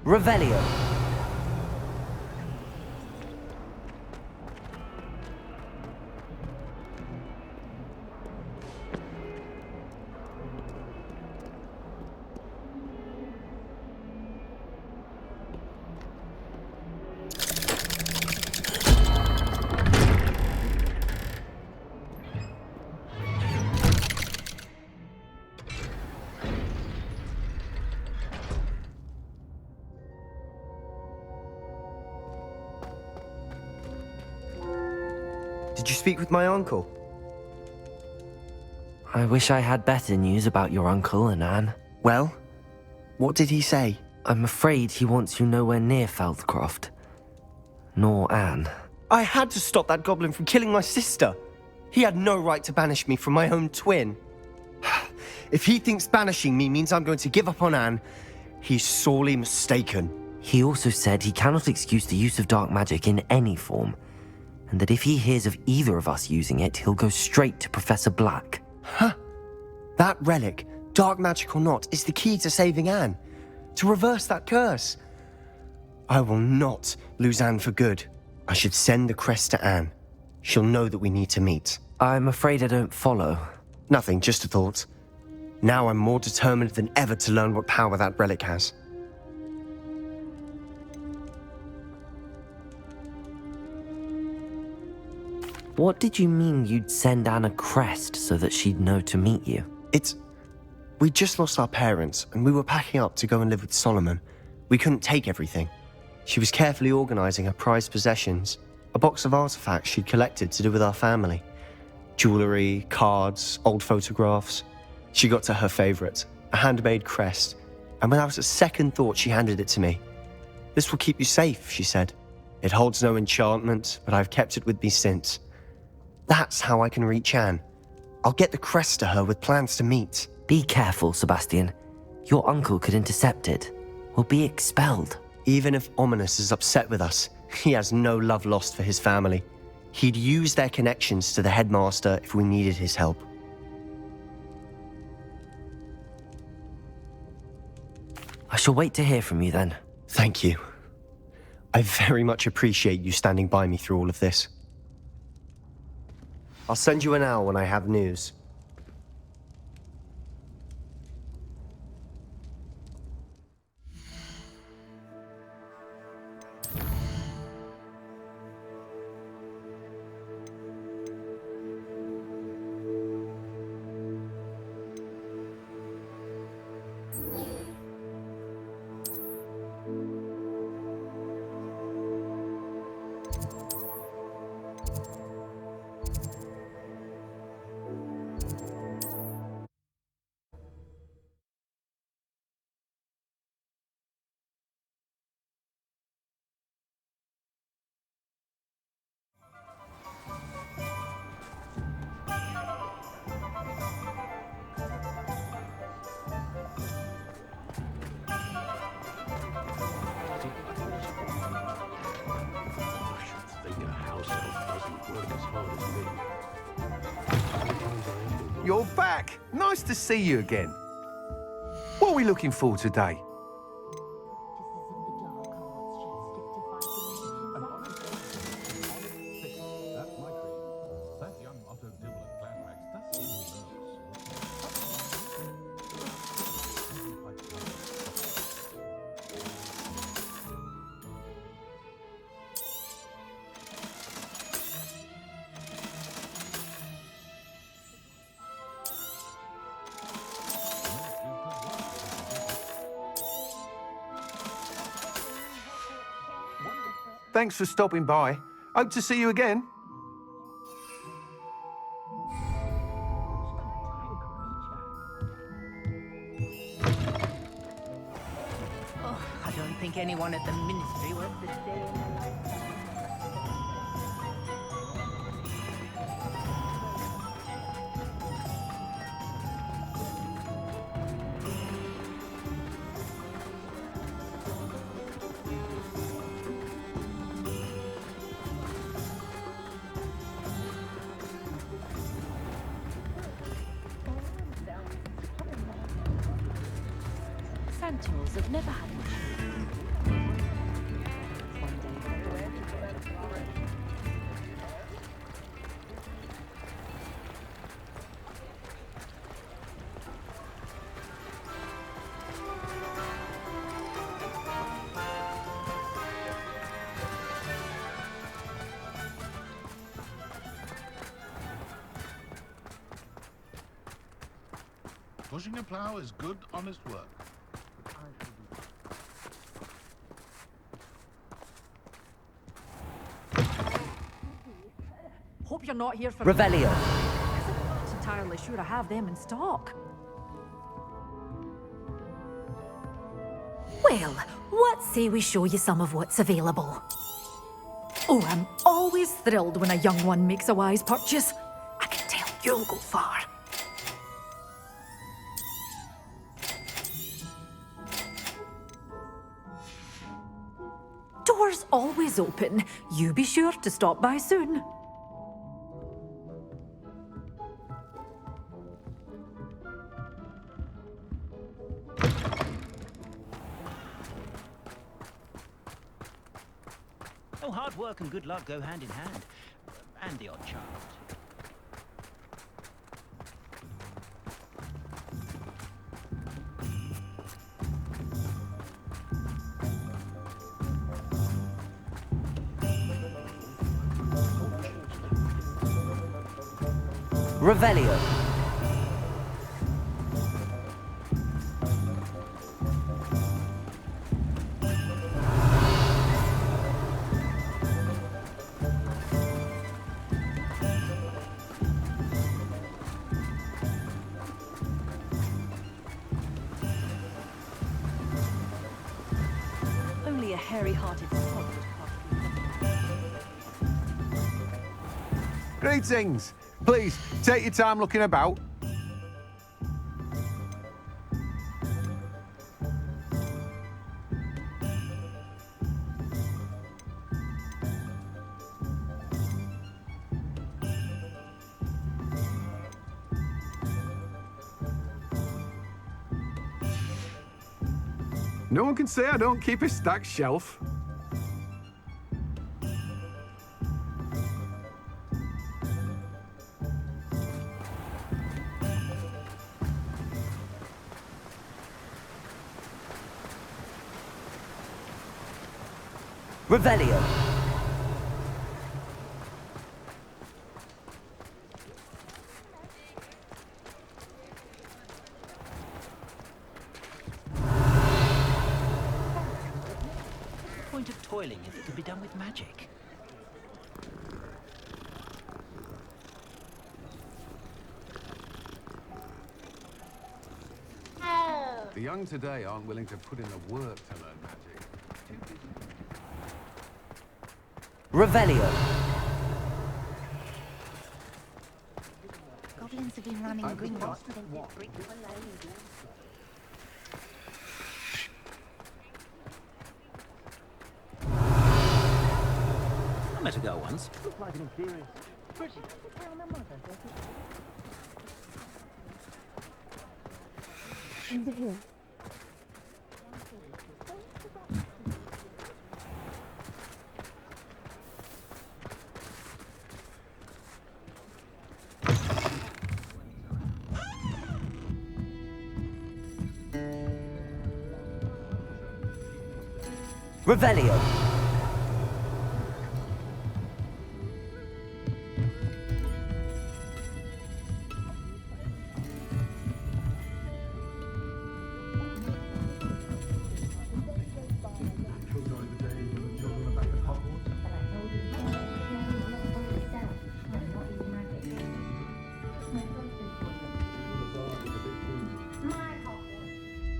Revelio. Did you speak with my uncle? I wish I had better news about your uncle and Anne. Well, what did he say? I'm afraid he wants you nowhere near Feldcroft. Nor Anne. I had to stop that goblin from killing my sister. He had no right to banish me from my own twin. If he thinks banishing me means I'm going to give up on Anne, he's sorely mistaken. He also said he cannot excuse the use of dark magic in any form, and that if he hears of either of us using it, he'll go straight to Professor Black. Huh. That relic, dark magic or not, is the key to saving Anne. To reverse that curse. I will not lose Anne for good. I should send the crest to Anne. She'll know that we need to meet. I'm afraid I don't follow. Nothing, just a thought. Now I'm more determined than ever to learn what power that relic has. What did you mean you'd send Anne a crest so that she'd know to meet you? We just lost our parents, and we were packing up to go and live with Solomon. We couldn't take everything. She was carefully organizing her prized possessions, a box of artifacts she'd collected to do with our family. Jewelry, cards, old photographs. She got to her favorite, a handmade crest, and without a second thought she handed it to me. "This will keep you safe," she said. "It holds no enchantment, but I've kept it with me since. That's how I can reach Anne. I'll get the crest to her with plans to meet." Be careful, Sebastian. Your uncle could intercept it. We'll be expelled. Even if Ominous is upset with us, he has no love lost for his family. He'd use their connections to the headmaster if we needed his help. I shall wait to hear from you then. Thank you. I very much appreciate you standing by me through all of this. I'll send you an owl when I have news. You're back! Nice to see you again. What are we looking for today? Thanks for stopping by. Hope to see you again. Oh, I don't think anyone at the ministry wants to stay in their life. Santos have never had much. Pushing a plough is good, honest work. Hope you're not here for Revelio. I'm not entirely sure I have them in stock. Well, what say we show you some of what's available? Oh, I'm always thrilled when a young one makes a wise purchase. I can tell you'll go far. Doors always open. You be sure to stop by soon. Oh, hard work and good luck go hand in hand. And the odd child. Revelio. Only a hairy-hearted sod would Greetings. Please, take your time looking about. No one can say I don't keep a stacked shelf. Revelio. The point of toiling is it can be done with magic. The young today aren't willing to put in the work to learn magic. Revelio. Goblins have been running Gryffindor. I met a girl once. Revelio.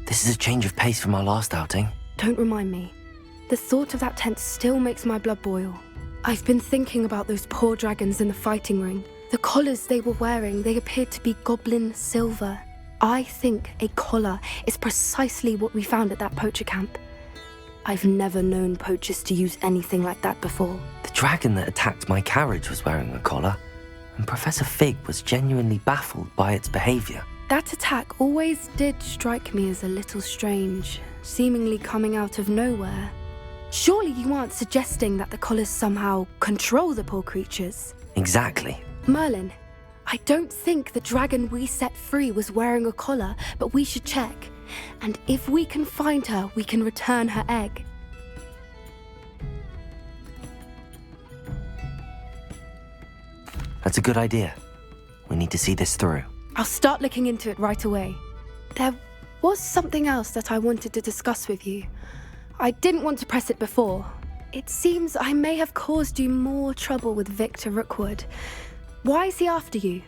This is a change of pace from our last outing. Don't remind me. The thought of that tent still makes my blood boil. I've been thinking about those poor dragons in the fighting ring. The collars they were wearing, they appeared to be goblin silver. I think a collar is precisely what we found at that poacher camp. I've never known poachers to use anything like that before. The dragon that attacked my carriage was wearing a collar, and Professor Fig was genuinely baffled by its behavior. That attack always did strike me as a little strange, seemingly coming out of nowhere. Surely you aren't suggesting that the collars somehow control the poor creatures? Exactly. Merlin, I don't think the dragon we set free was wearing a collar, but we should check. And if we can find her, we can return her egg. That's a good idea. We need to see this through. I'll start looking into it right away. There was something else that I wanted to discuss with you. I didn't want to press it before. It seems I may have caused you more trouble with Victor Rookwood. Why is he after you?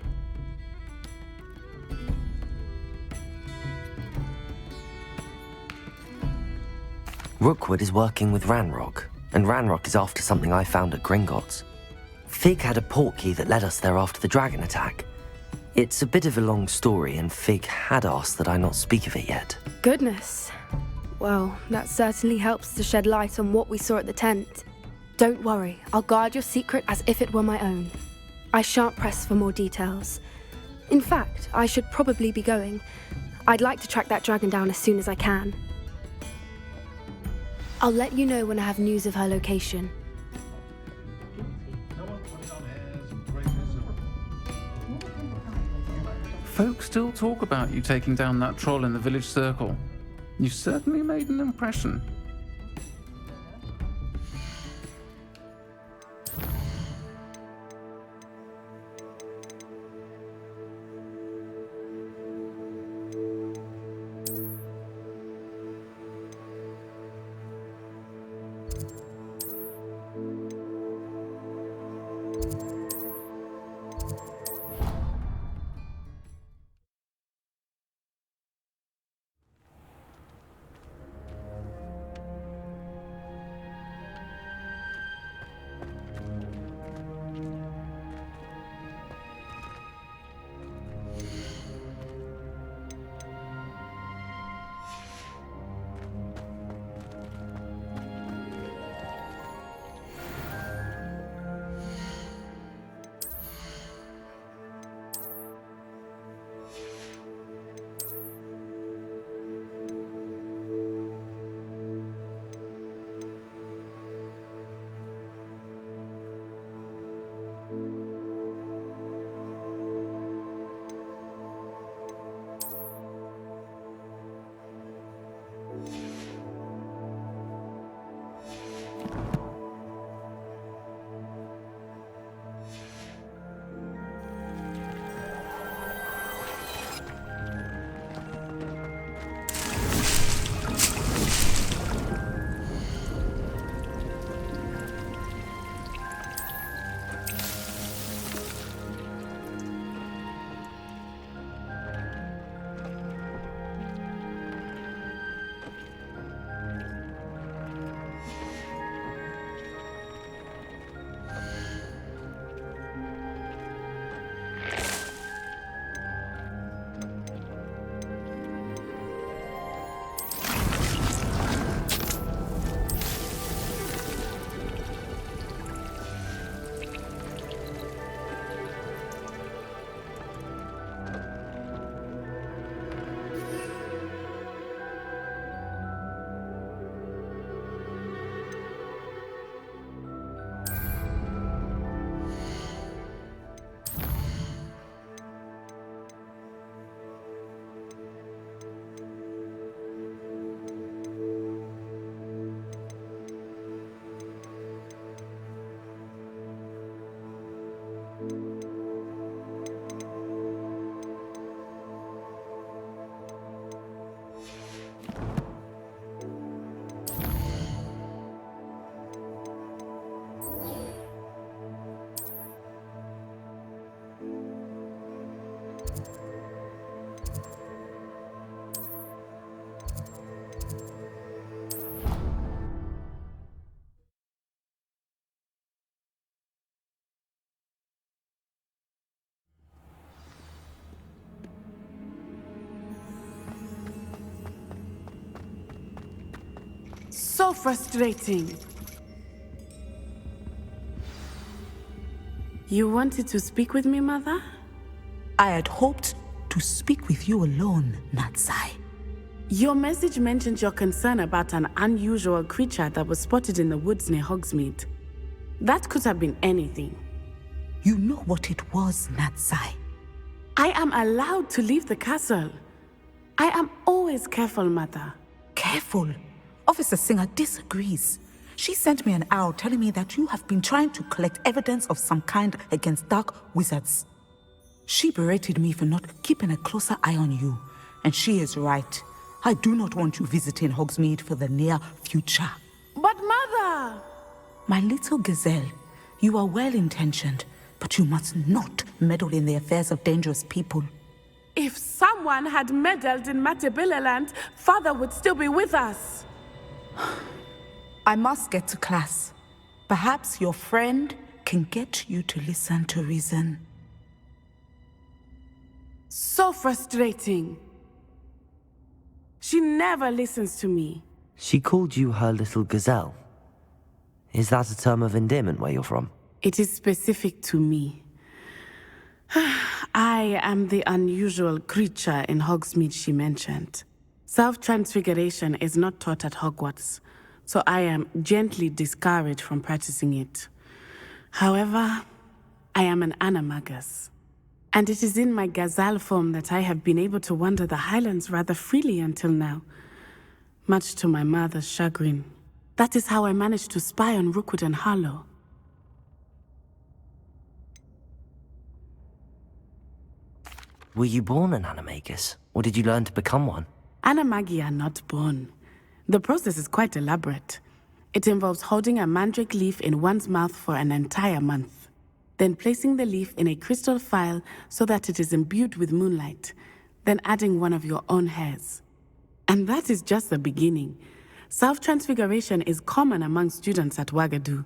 Rookwood is working with Ranrok, and Ranrok is after something I found at Gringotts. Fig had a portkey that led us there after the dragon attack. It's a bit of a long story, and Fig had asked that I not speak of it yet. Goodness. Well, that certainly helps to shed light on what we saw at the tent. Don't worry, I'll guard your secret as if it were my own. I shan't press for more details. In fact, I should probably be going. I'd like to track that dragon down as soon as I can. I'll let you know when I have news of her location. Folk still talk about you taking down that troll in the village circle. You certainly made an impression. So frustrating. You wanted to speak with me, Mother? I had hoped to speak with you alone, Natsai. Your message mentioned your concern about an unusual creature that was spotted in the woods near Hogsmeade. That could have been anything. You know what it was, Natsai. I am allowed to leave the castle. I am always careful, Mother. Careful. Officer Singer disagrees. She sent me an owl telling me that you have been trying to collect evidence of some kind against dark wizards. She berated me for not keeping a closer eye on you, and she is right. I do not want you visiting Hogsmeade for the near future. But Mother! My little gazelle, you are well-intentioned, but you must not meddle in the affairs of dangerous people. If someone had meddled in Matabeleland, Father would still be with us. I must get to class. Perhaps your friend can get you to listen to reason. So frustrating. She never listens to me. She called you her little gazelle. Is that a term of endearment where you're from? It is specific to me. I am the unusual creature in Hogsmeade she mentioned. Self-transfiguration is not taught at Hogwarts, so I am gently discouraged from practicing it. However, I am an animagus, and it is in my gazelle form that I have been able to wander the Highlands rather freely until now, much to my mother's chagrin. That is how I managed to spy on Rookwood and Harlow. Were you born an animagus, or did you learn to become one? Animagi are not born. The process is quite elaborate. It involves holding a mandrake leaf in one's mouth for an entire month, then placing the leaf in a crystal phial so that it is imbued with moonlight, then adding one of your own hairs. And that is just the beginning. Self-transfiguration is common among students at Wagadu,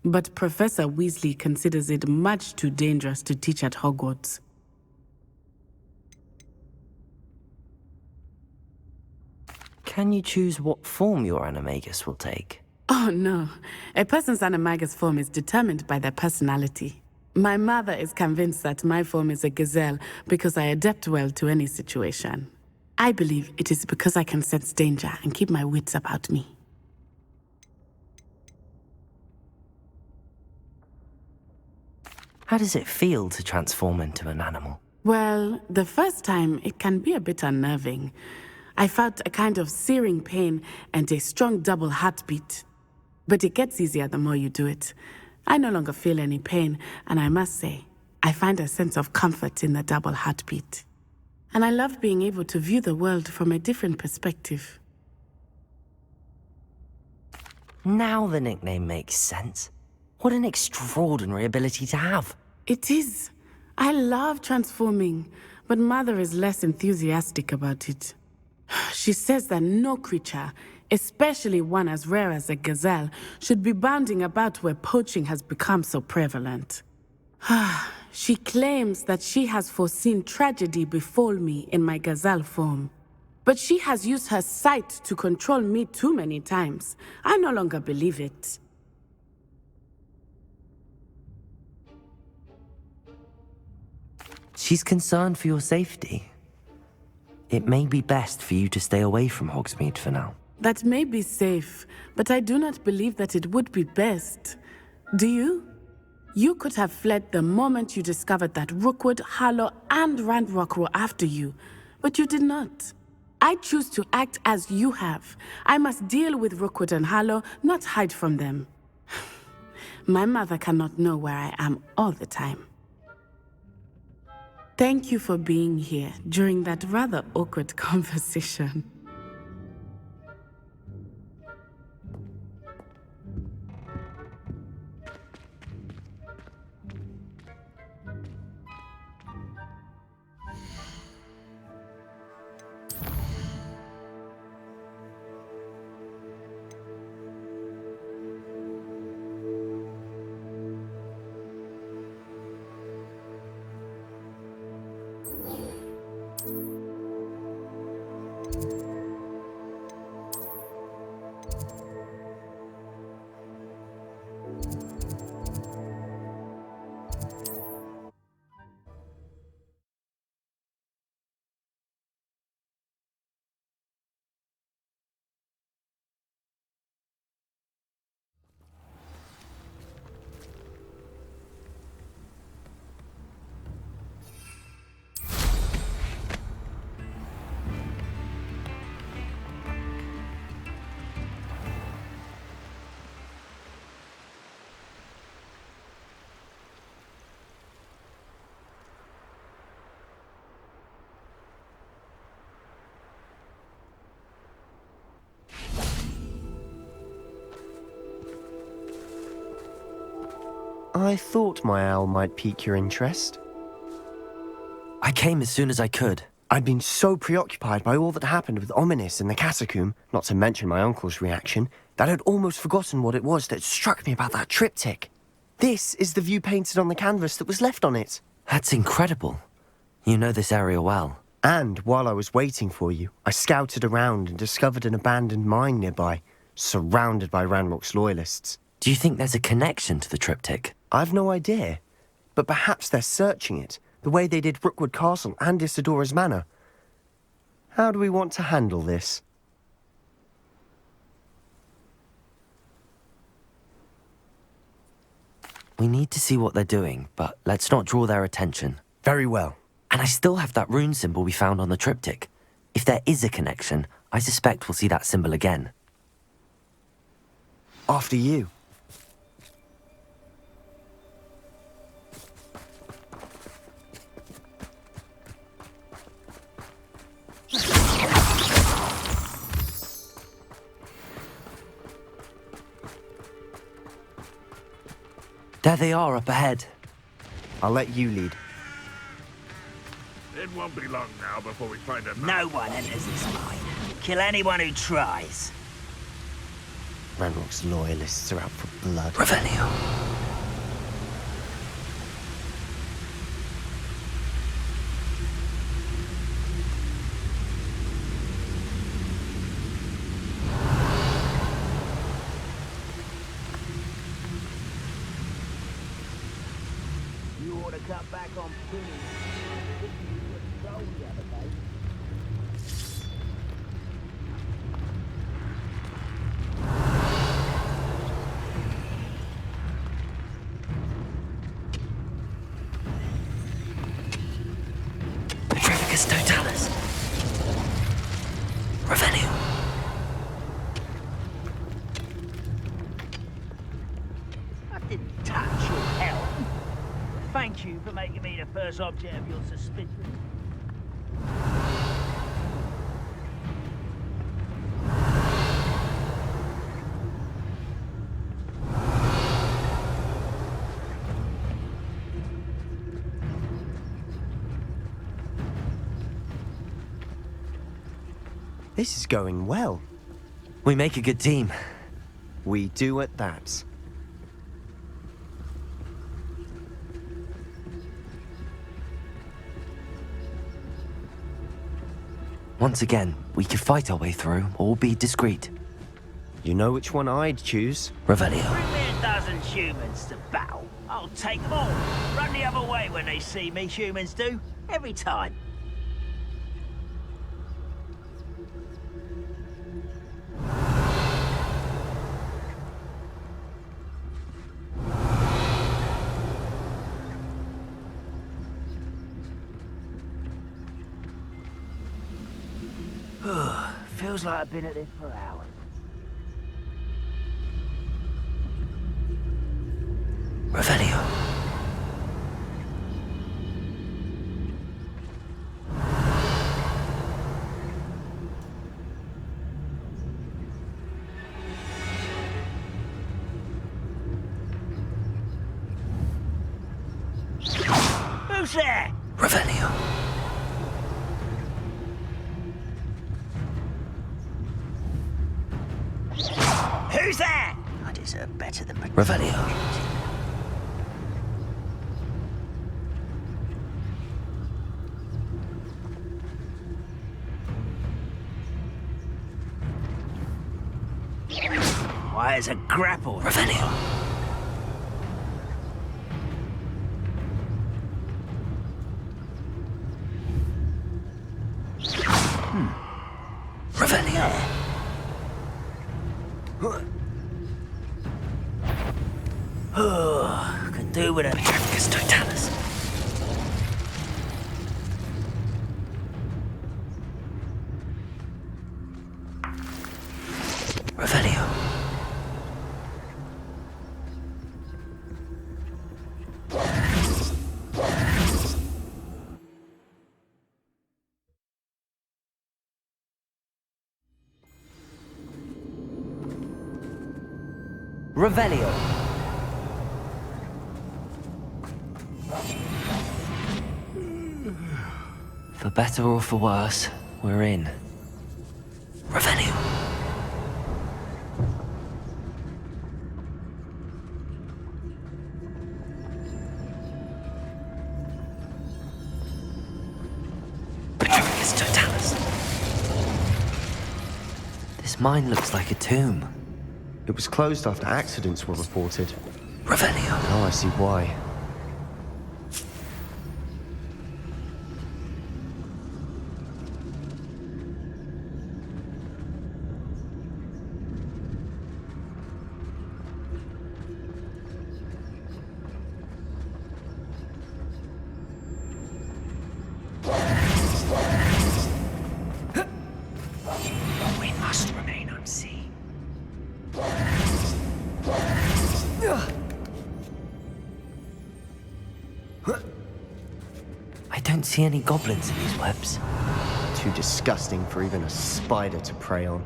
but Professor Weasley considers it much too dangerous to teach at Hogwarts. Can you choose what form your animagus will take? Oh no, a person's animagus form is determined by their personality. My mother is convinced that my form is a gazelle because I adapt well to any situation. I believe it is because I can sense danger and keep my wits about me. How does it feel to transform into an animal? Well, the first time it can be a bit unnerving. I felt a kind of searing pain and a strong double heartbeat. But it gets easier the more you do it. I no longer feel any pain, and I must say, I find a sense of comfort in the double heartbeat. And I love being able to view the world from a different perspective. Now the nickname makes sense. What an extraordinary ability to have. It is. I love transforming, but Mother is less enthusiastic about it. She says that no creature, especially one as rare as a gazelle, should be bounding about where poaching has become so prevalent. She claims that she has foreseen tragedy befall me in my gazelle form. But she has used her sight to control me too many times. I no longer believe it. She's concerned for your safety. It may be best for you to stay away from Hogsmeade for now. That may be safe, but I do not believe that it would be best. Do you? You could have fled the moment you discovered that Rookwood, Harlow, and Ranrok were after you, but you did not. I choose to act as you have. I must deal with Rookwood and Harlow, not hide from them. My mother cannot know where I am all the time. Thank you for being here during that rather awkward conversation. I thought my owl might pique your interest. I came as soon as I could. I'd been so preoccupied by all that happened with Ominis in the catacomb, not to mention my uncle's reaction, that I'd almost forgotten what it was that struck me about that triptych. This is the view painted on the canvas that was left on it. That's incredible. You know this area well. And while I was waiting for you, I scouted around and discovered an abandoned mine nearby, surrounded by Ranrok's loyalists. Do you think there's a connection to the triptych? I've no idea, but perhaps they're searching it, the way they did Rookwood Castle and Isidora's Manor. How do we want to handle this? We need to see what they're doing, but let's not draw their attention. Very well. And I still have that rune symbol we found on the triptych. If there is a connection, I suspect we'll see that symbol again. After you. There they are up ahead. I'll let you lead. It won't be long now before we find a... No one enters this mine. Kill anyone who tries. Ranrok's loyalists are out for blood. Revelio. You ought to cut back on pinning. Totalis. Revelio. I didn't touch your help. Thank you for making me the first object of your suspicion. This is going well. We make a good team. We do at that. Once again, we could fight our way through or be discreet. You know which one I'd choose? Revelio. Bring me a dozen humans to battle. I'll take them all. Run the other way when they see me, humans do. Every time. Feels like I've been at this for hours. Revelio. Who's there? Revelio. Who's there? I deserve better than Revelio. Why is a grapple? Revelio. Revelio. Could do with a Petrificus totalis. Revelio. Revelio. For better or for worse, we're in. Revelio. Petrificus Totalis. This mine looks like a tomb. It was closed after accidents were reported. Revelio. Now I see why. We must remain unseen. I don't see any goblins in these webs. Too disgusting for even a spider to prey on.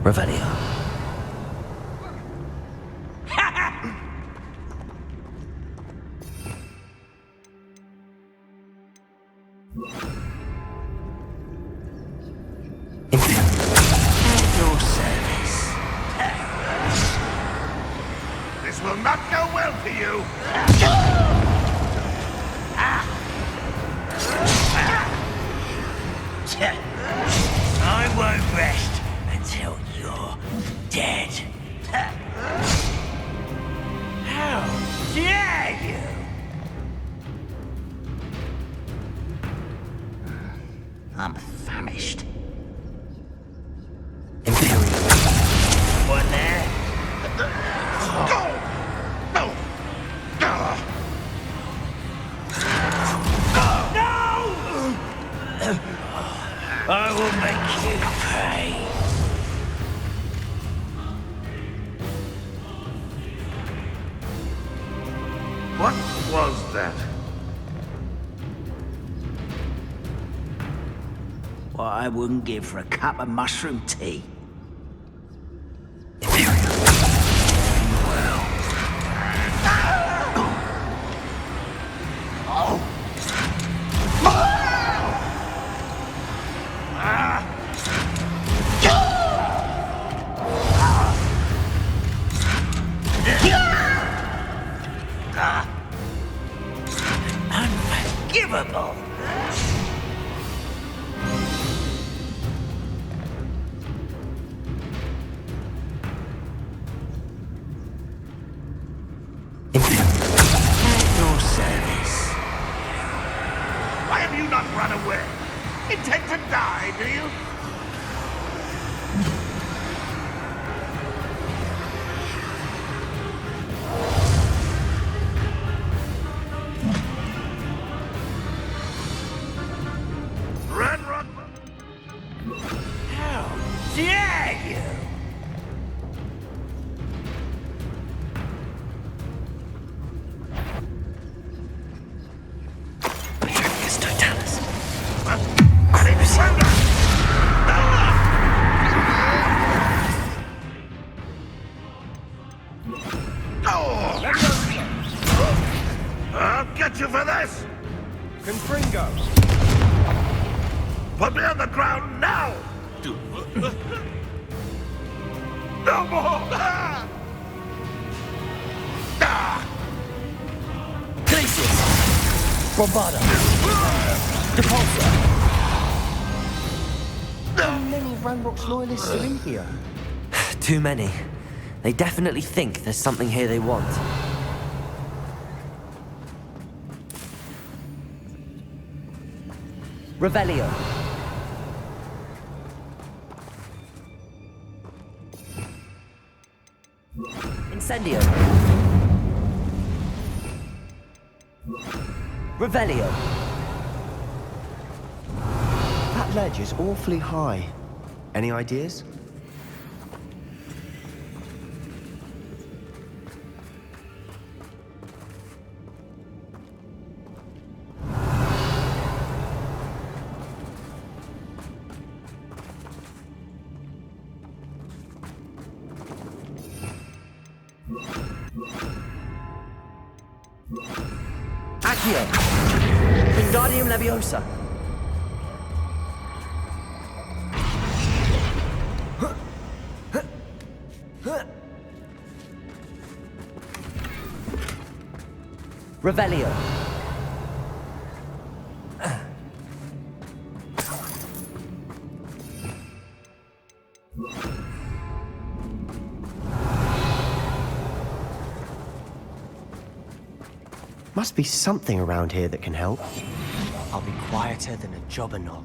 Revelio. Your service. This will not go well for you. I won't rest until you're dead. How dare you! I'm famished. One there? I will make you pay. What was that? What I wouldn't give for a cup of mushroom tea. Unforgivable! Your service. Why have you not run away? Intend to die, do you? Ranrok! How dare you! Petrificus Totalis. I'll get you for this! Confringo. Put me on the ground now! No more! Glacius. Bombada. Depulsor. How many Ranrock's loyalists are in here? Too many. They definitely think there's something here they want. Revelio. Incendio. Revelio. That ledge is awfully high. Any ideas? Accio! Wingardium Leviosa! Revelio! Must be something around here that can help. I'll be quieter than a jobberknoll.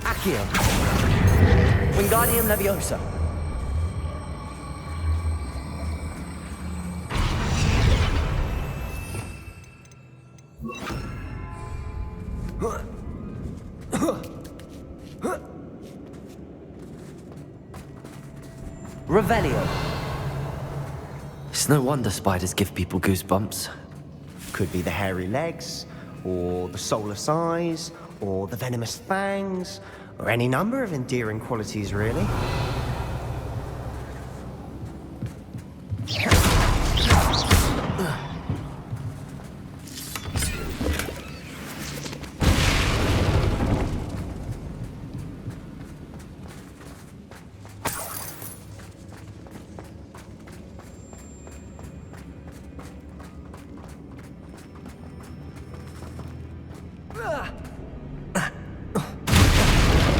Accio! Wingardium Leviosa! Revelio! It's no wonder spiders give people goosebumps. Could be the hairy legs, or the soulless eyes, or the venomous fangs, or any number of endearing qualities, really.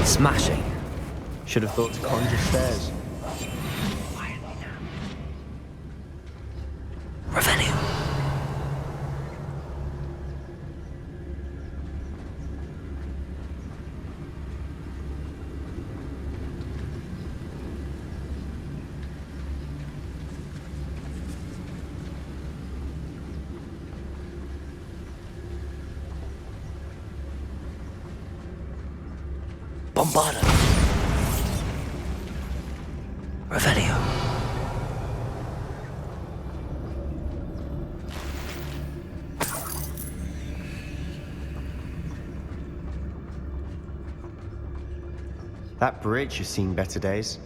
Smashing. Should have thought to conjure stairs. Revelio. Bombarda. Revelio. That bridge has seen better days.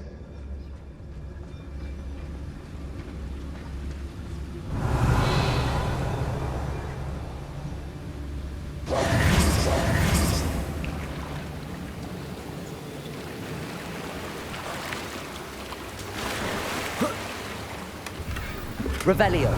Revelio!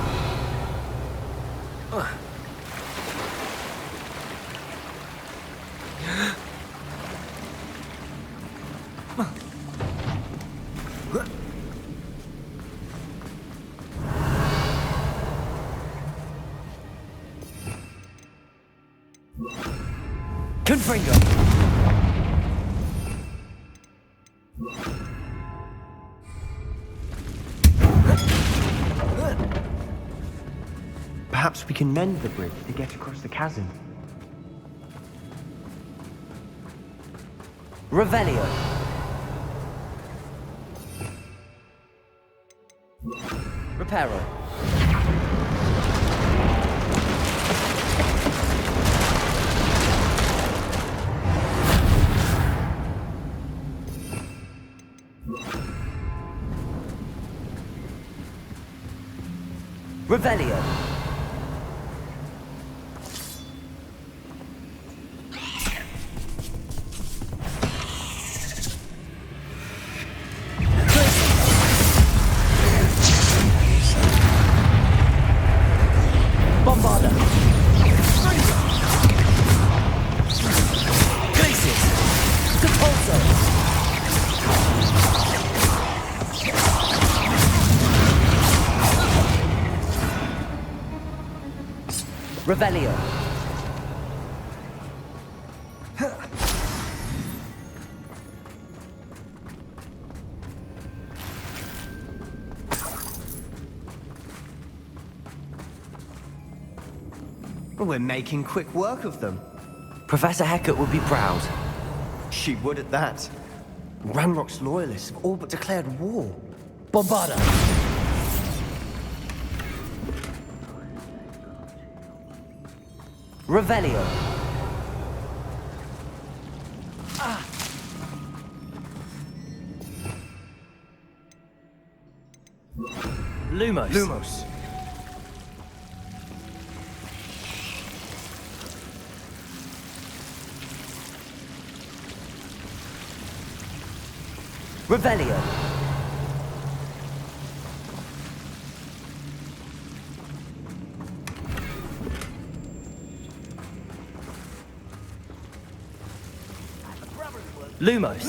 Confringo! Perhaps we can mend the bridge to get across the chasm. Revelio! Reparo! Revelio! Bombarda! Glacius! Depulso! Revelio! Well, we're making quick work of them. Professor Hecat would be proud. She would at that. Ranrock's loyalists have all but declared war. Bombarda. Revelio. Lumos. Lumos. Revelio. Lumos.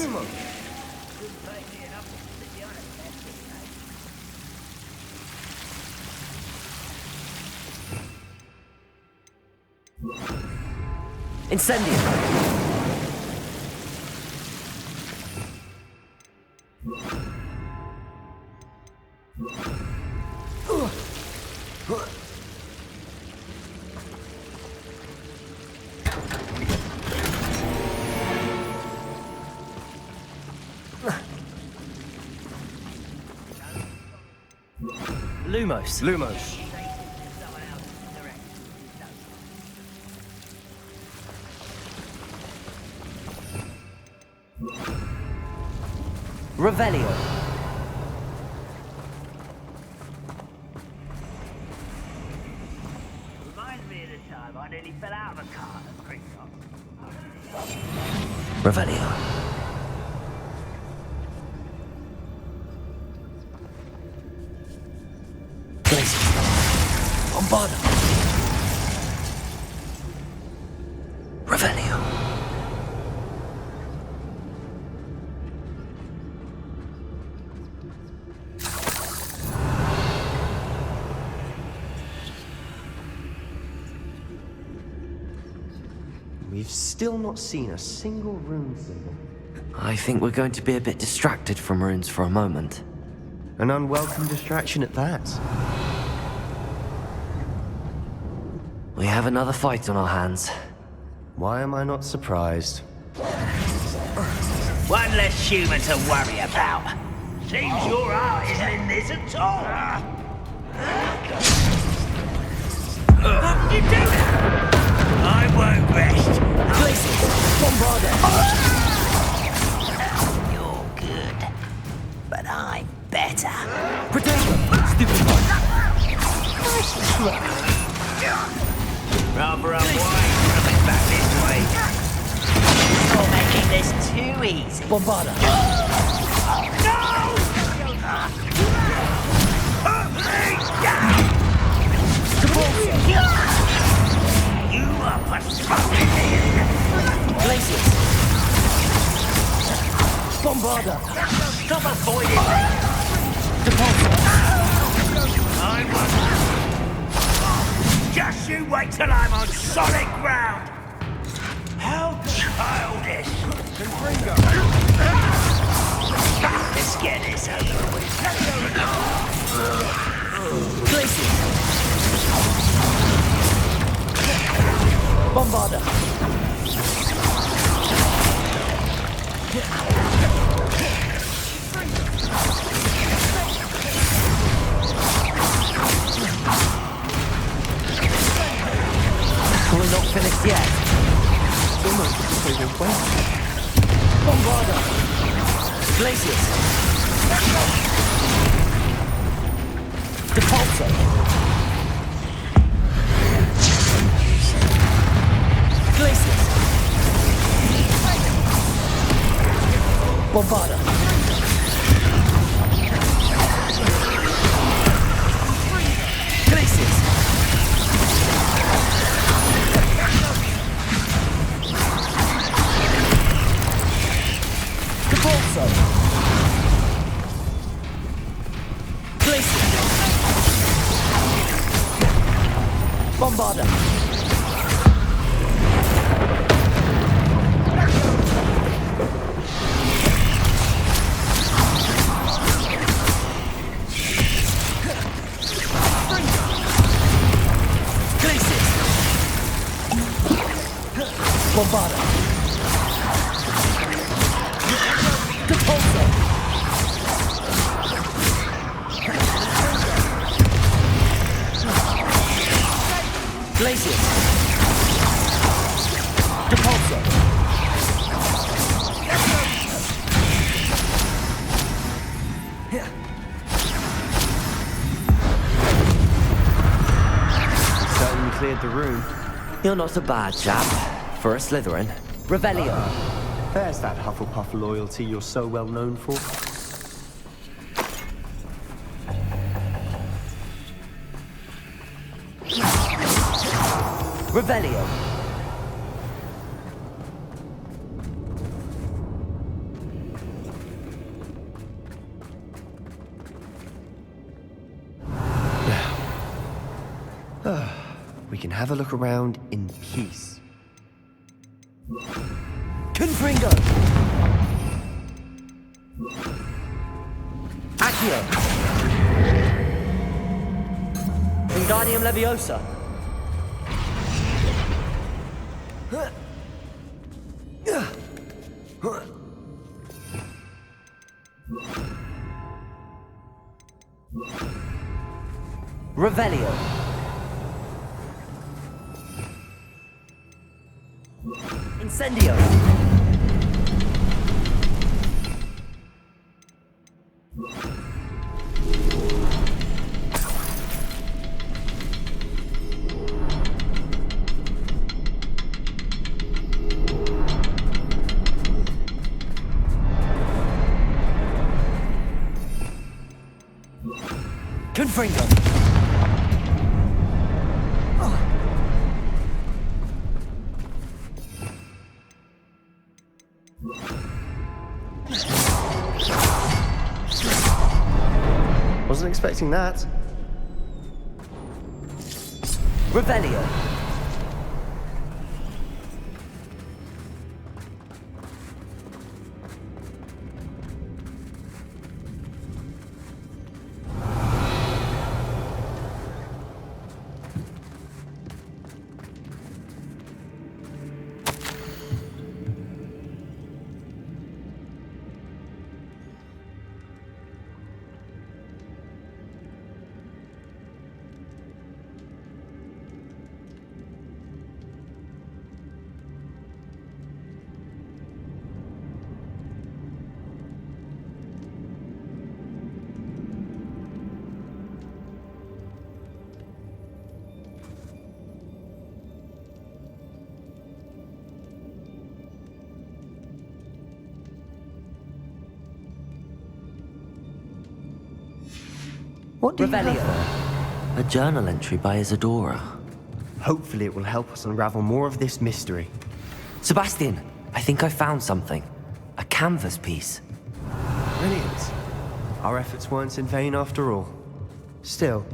Incendio. Lumos. Lumos. Revelio. Reminds me of the time I nearly fell out of a car at Gryffindor. Revelio. Bombarda. Revelio. We've still not seen a single rune symbol. I think we're going to be a bit distracted from runes for a moment. An unwelcome distraction at that. We have another fight on our hands. Why am I not surprised? One less human to worry about. Seems your heart isn't in this at all. You do it! I won't rest. Places. Bombarda. You're good, but I'm better. Potato. Stupid one. Rather unwise coming back this way. You're making this too easy. Bombarda. No! You are postponing here. Places. Bombarda. Stop avoiding me. Deposit. I won't. Just you wait till I'm on solid ground. How childish. Let's get this over with. Places. Bombarda. We're not finished yet. Bombarda. Glaciers. Depulso. Glaciers. Bombarda. Glaciers. Depulso. Glaciers. Bombarda. Bombarda. room. You're not a bad chap for a Slytherin. Revelio. There's that Hufflepuff loyalty you're so well known for. Revelio. We can have a look around in peace. Confringo. Accio. Wingardium Leviosa. Revelio. Incendio. Confringo. Wasn't expecting that. Revelio. What do you have Revelio. there? A journal entry by Isadora. Hopefully it will help us unravel more of this mystery. Sebastian, I think I found something. A canvas piece. Brilliant. Our efforts weren't in vain after all. Still,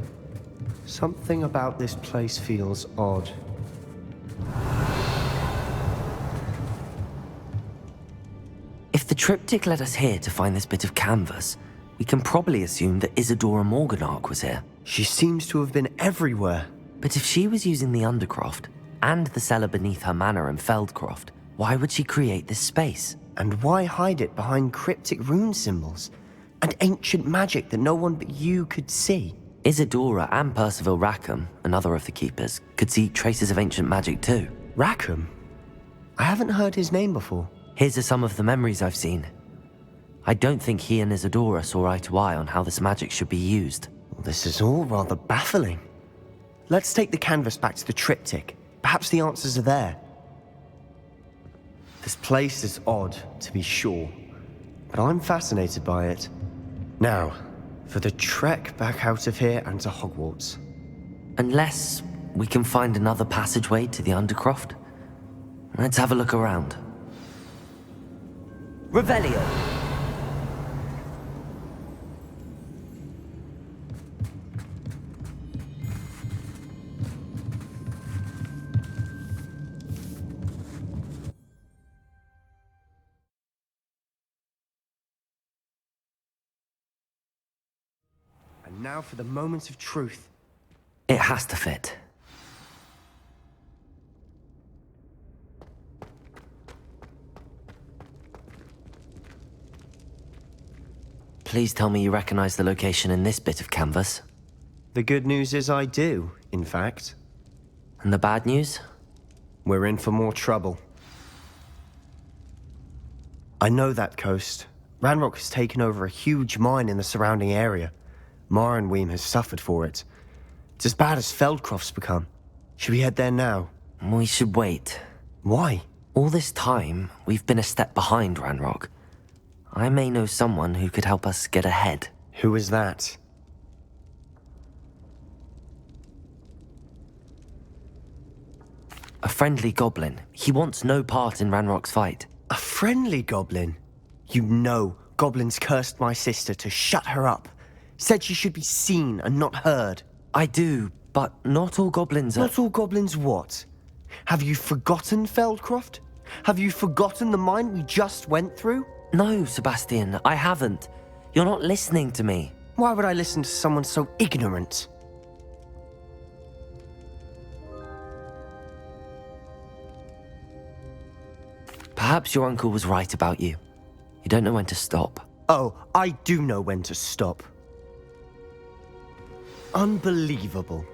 something about this place feels odd. If the triptych led us here to find this bit of canvas, we can probably assume that Isadora Morganach was here. She seems to have been everywhere. But if she was using the Undercroft and the cellar beneath her manor in Feldcroft, why would she create this space? And why hide it behind cryptic rune symbols? And ancient magic that no one but you could see? Isadora and Percival Rackham, another of the Keepers, could see traces of ancient magic too. Rackham? I haven't heard his name before. Here's some of the memories I've seen. I don't think he and Isadora saw eye to eye on how this magic should be used. This is all rather baffling. Let's take the canvas back to the triptych. Perhaps the answers are there. This place is odd, to be sure, but I'm fascinated by it. Now, for the trek back out of here and to Hogwarts. Unless we can find another passageway to the Undercroft. Let's have a look around. Revelio. And now for the moment of truth. It has to fit. Please tell me you recognize the location in this bit of canvas. The good news is I do, in fact. And the bad news? We're in for more trouble. I know that coast. Ranrok has taken over a huge mine in the surrounding area. Marrenweem has suffered for it. It's as bad as Feldcroft's become. Should we head there now? We should wait. Why? All this time, we've been a step behind Ranrok. I may know someone who could help us get ahead. Who is that? A friendly goblin. He wants no part in Ranrock's fight. A friendly goblin? You know, goblins cursed my sister to shut her up. Said she should be seen and not heard. I do, but not all goblins are... Not all goblins what? Have you forgotten Feldcroft? Have you forgotten the mine we just went through? No, Sebastian, I haven't. You're not listening to me. Why would I listen to someone so ignorant? Perhaps your uncle was right about you. You don't know when to stop. Oh, I do know when to stop. Unbelievable.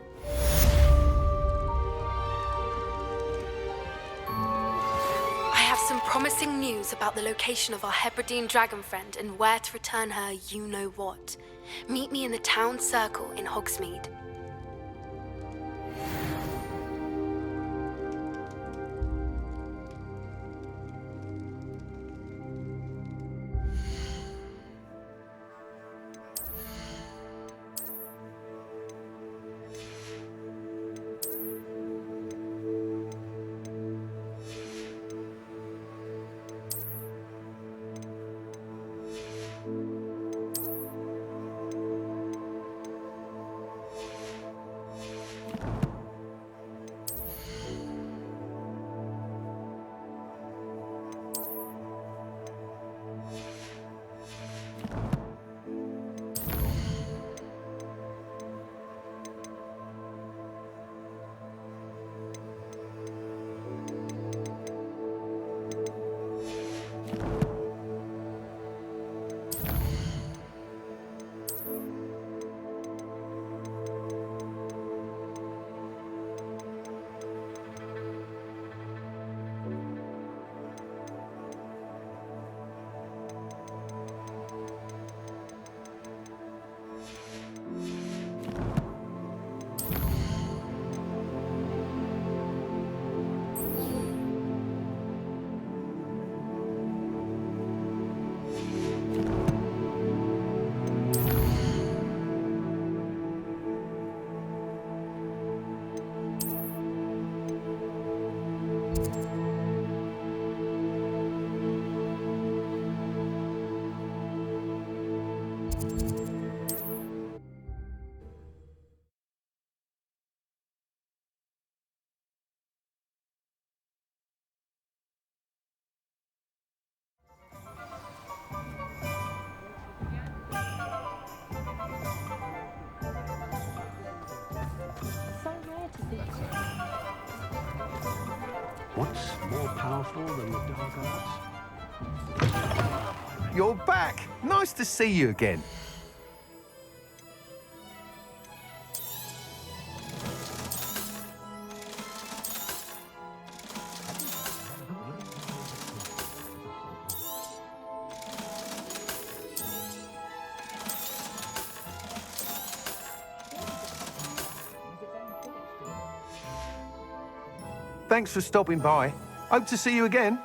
I have some promising news about the location of our Hebridean dragon friend and where to return her you-know-what. Meet me in the town circle in Hogsmeade. What's more powerful than the dark arts? You're back! Nice to see you again. Thanks for stopping by. Hope to see you again.